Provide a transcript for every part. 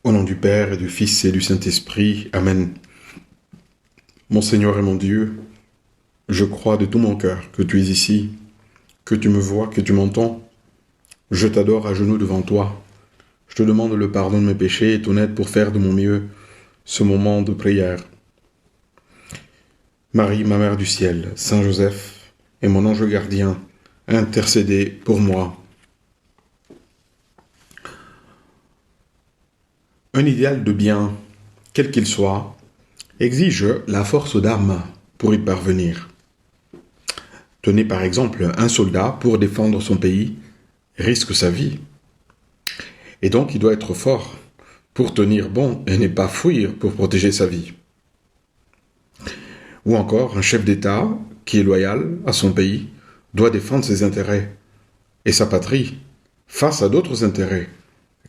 Au nom du Père et du Fils et du Saint-Esprit. Amen. Mon Seigneur et mon Dieu, je crois de tout mon cœur que tu es ici, que tu me vois, que tu m'entends. Je t'adore à genoux devant toi. Je te demande le pardon de mes péchés et ton aide pour faire de mon mieux ce moment de prière. Marie, ma Mère du ciel, Saint Joseph et mon ange gardien, intercédez pour moi. Un idéal de bien, quel qu'il soit, exige la force d'âme pour y parvenir. Tenez par exemple un soldat pour défendre son pays risque sa vie. Et donc il doit être fort pour tenir bon et ne pas fuir pour protéger sa vie. Ou encore un chef d'État qui est loyal à son pays doit défendre ses intérêts et sa patrie face à d'autres intérêts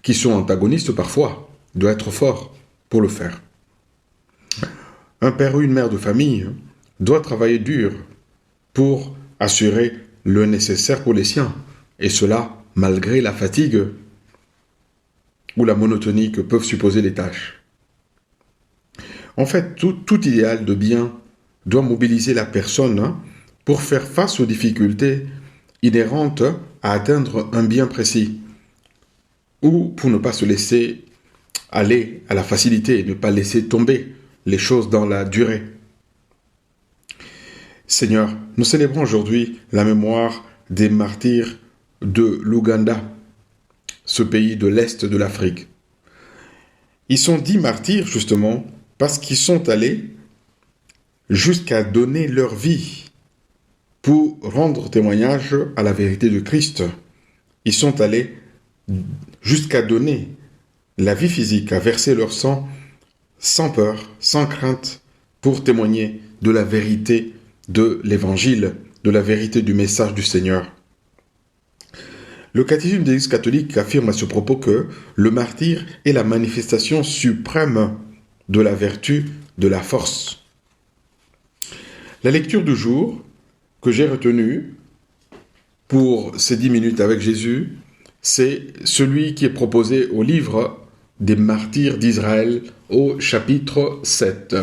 qui sont antagonistes parfois, doit être fort pour le faire. Un père ou une mère de famille doit travailler dur pour assurer le nécessaire pour les siens, et cela malgré la fatigue ou la monotonie que peuvent supposer les tâches. En fait, tout idéal de bien doit mobiliser la personne pour faire face aux difficultés inhérentes à atteindre un bien précis, ou pour ne pas se laisser aller à la facilité et ne pas laisser tomber les choses dans la durée. Seigneur, nous célébrons aujourd'hui la mémoire des martyrs de l'Ouganda, ce pays de l'Est de l'Afrique. Ils sont dits martyrs justement parce qu'ils sont allés jusqu'à donner leur vie pour rendre témoignage à la vérité de Christ. Ils sont allés jusqu'à donner la vie physique, à verser leur sang sans peur, sans crainte, pour témoigner de la vérité de l'Évangile, de la vérité du message du Seigneur. Le catéchisme de l'Église catholique affirme à ce propos que le martyr est la manifestation suprême de la vertu, de la force. La lecture du jour que j'ai retenue pour ces 10 minutes avec Jésus, c'est celui qui est proposé au livre des martyrs d'Israël au chapitre 7.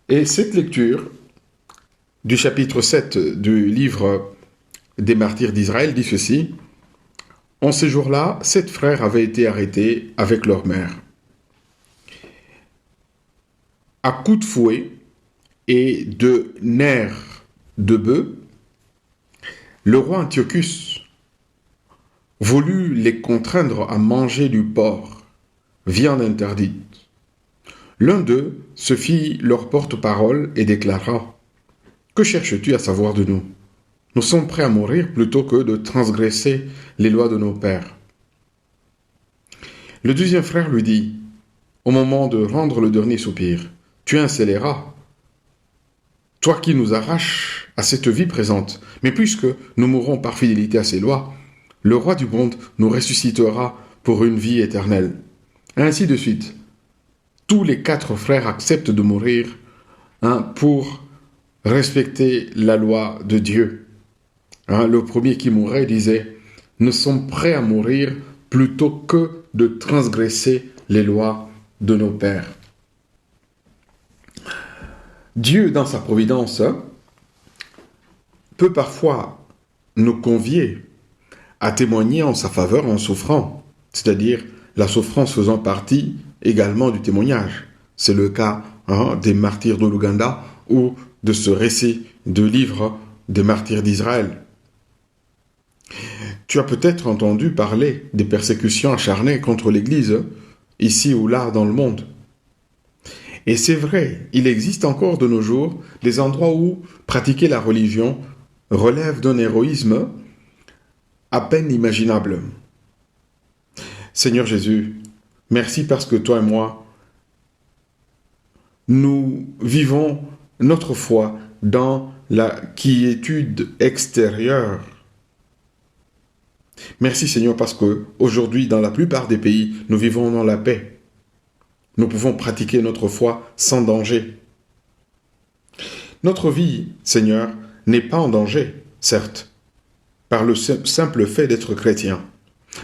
Et cette lecture du chapitre 7 du livre des martyrs d'Israël dit ceci. En ces jours-là, 7 frères avaient été arrêtés avec leur mère. À coups de fouet et de nerfs de bœuf, le roi Antiochus voulut les contraindre à manger du porc, viande interdite. L'un d'eux se fit leur porte-parole et déclara : « Que cherches-tu à savoir de nous ? Nous sommes prêts à mourir plutôt que de transgresser les lois de nos pères. » Le deuxième frère lui dit, au moment de rendre le dernier soupir : « Tu es un scélérat, toi qui nous arraches à cette vie présente, mais puisque nous mourrons par fidélité à ces lois, le roi du monde nous ressuscitera pour une vie éternelle. » Ainsi de suite. Tous les 4 frères acceptent de mourir pour respecter la loi de Dieu. Le premier qui mourait disait « Nous sommes prêts à mourir plutôt que de transgresser les lois de nos pères. » Dieu, dans sa providence, peut parfois nous convier à témoigner en sa faveur en souffrant, c'est-à-dire la souffrance faisant partie également du témoignage. C'est le cas des martyrs de l'Ouganda ou de ce récit de livre des martyrs d'Israël. Tu as peut-être entendu parler des persécutions acharnées contre l'Église, ici ou là dans le monde. Et c'est vrai, il existe encore de nos jours des endroits où pratiquer la religion relève d'un héroïsme à peine imaginable. Seigneur Jésus, merci parce que toi et moi, nous vivons notre foi dans la quiétude extérieure. Merci Seigneur parce que aujourd'hui, dans la plupart des pays, nous vivons dans la paix. Nous pouvons pratiquer notre foi sans danger. Notre vie, Seigneur, n'est pas en danger, certes, par le simple fait d'être chrétien.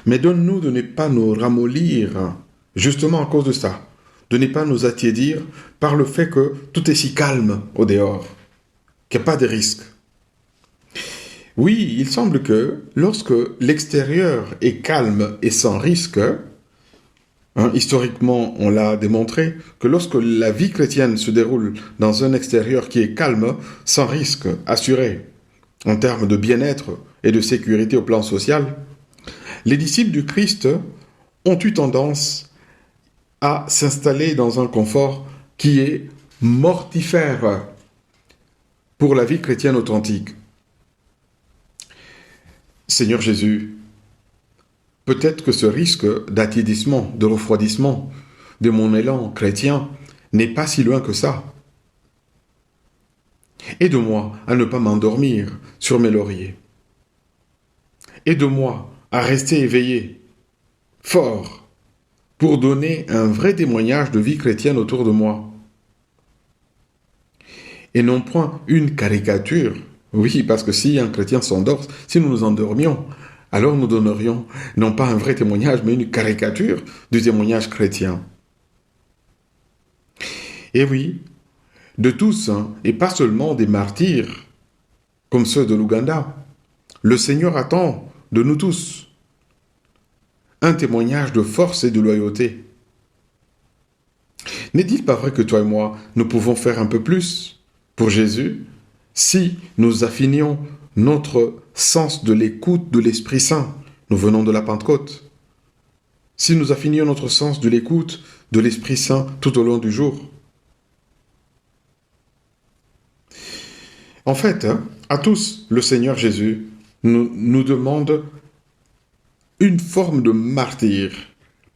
Mais donne-nous de ne pas nous ramollir justement à cause de ça, de ne pas nous attiédir par le fait que tout est si calme au dehors, qu'il n'y a pas de risque. Oui, il semble que lorsque l'extérieur est calme et sans risque, historiquement on l'a démontré, que lorsque la vie chrétienne se déroule dans un extérieur qui est calme, sans risque, assuré, en termes de bien-être et de sécurité au plan social, les disciples du Christ ont eu tendance à s'installer dans un confort qui est mortifère pour la vie chrétienne authentique. Seigneur Jésus, peut-être que ce risque d'attiédissement, de refroidissement de mon élan chrétien n'est pas si loin que ça. Aide-moi à ne pas m'endormir sur mes lauriers. Aide-moi à rester éveillé, fort, pour donner un vrai témoignage de vie chrétienne autour de moi. Et non point une caricature. Oui, parce que si un chrétien s'endort, si nous nous endormions, alors nous donnerions non pas un vrai témoignage, mais une caricature du témoignage chrétien. Et oui, de tous, et pas seulement des martyrs, comme ceux de l'Ouganda, le Seigneur attend de nous tous un témoignage de force et de loyauté. N'est-il pas vrai que toi et moi, nous pouvons faire un peu plus pour Jésus si nous affinions notre sens de l'écoute de l'Esprit Saint? Nous venons de la Pentecôte. Si nous affinions notre sens de l'écoute de l'Esprit Saint tout au long du jour. En fait, à tous, le Seigneur Jésus nous demande une forme de martyr,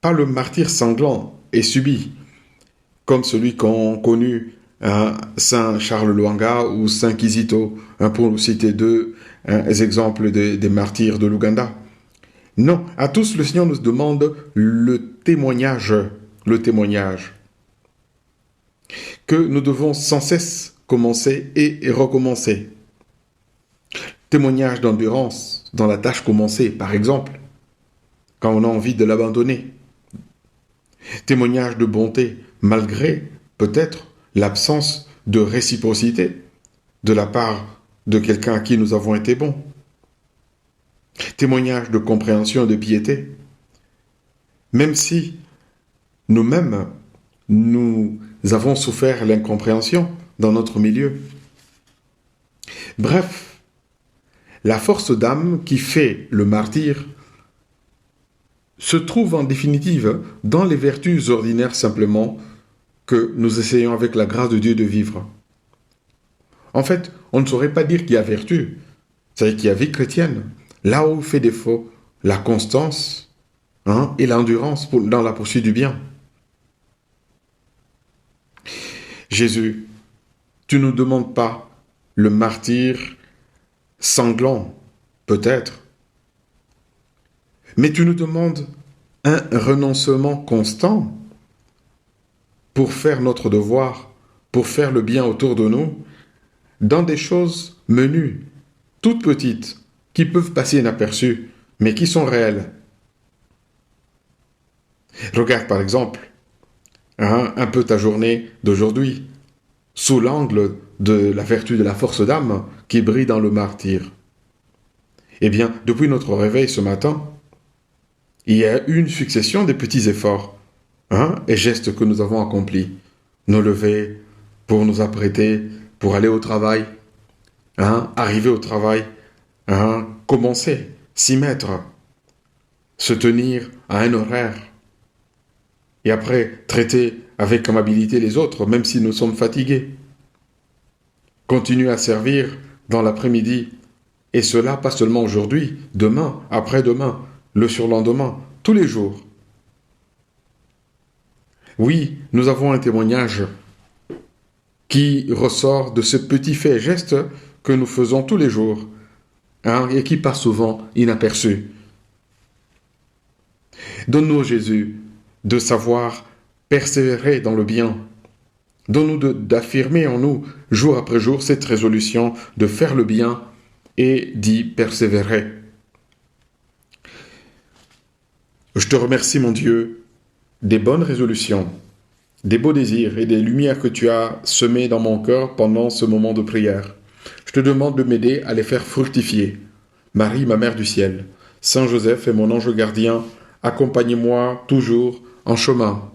pas le martyr sanglant et subi, comme celui qu'ont connu Saint Charles Lwanga ou Saint Kizito, pour nous citer deux exemples des martyrs de l'Ouganda. Non, à tous, le Seigneur nous demande le témoignage, que nous devons sans cesse commencer et recommencer. Témoignage d'endurance dans la tâche commencée, par exemple, quand on a envie de l'abandonner. Témoignage de bonté, malgré peut-être l'absence de réciprocité de la part de quelqu'un à qui nous avons été bons. Témoignage de compréhension et de piété. Même si nous-mêmes, nous avons souffert l'incompréhension dans notre milieu. Bref, la force d'âme qui fait le martyr se trouve en définitive dans les vertus ordinaires simplement que nous essayons avec la grâce de Dieu de vivre. En fait, on ne saurait pas dire qu'il y a vertu, c'est-à-dire qu'il y a vie chrétienne. Là où fait défaut la constance et l'endurance dans la poursuite du bien. Jésus, tu ne nous demandes pas le martyr sanglant, peut-être, mais tu nous demandes un renoncement constant pour faire notre devoir, pour faire le bien autour de nous, dans des choses menues, toutes petites, qui peuvent passer inaperçues, mais qui sont réelles. Regarde par exemple un peu ta journée d'aujourd'hui, sous l'angle de la vertu de la force d'âme qui brille dans le martyr. Eh bien, depuis notre réveil ce matin, il y a eu une succession de petits efforts et gestes que nous avons accomplis. Nous lever pour nous apprêter, pour aller au travail, arriver au travail, commencer, s'y mettre, se tenir à un horaire, et après traiter avec amabilité les autres, même si nous sommes fatigués. Continuer à servir dans l'après-midi, et cela pas seulement aujourd'hui, demain, après-demain, le surlendemain, tous les jours. Oui, nous avons un témoignage qui ressort de ce petit fait et geste que nous faisons tous les jours, et qui passe souvent inaperçu. Donne-nous, Jésus, de savoir persévérer dans le bien. Donne-nous d'affirmer en nous, jour après jour, cette résolution de faire le bien et d'y persévérer. Je te remercie, mon Dieu, des bonnes résolutions, des beaux désirs et des lumières que tu as semées dans mon cœur pendant ce moment de prière. Je te demande de m'aider à les faire fructifier. Marie, ma mère du ciel, Saint Joseph et mon ange gardien, accompagnez-moi toujours en chemin.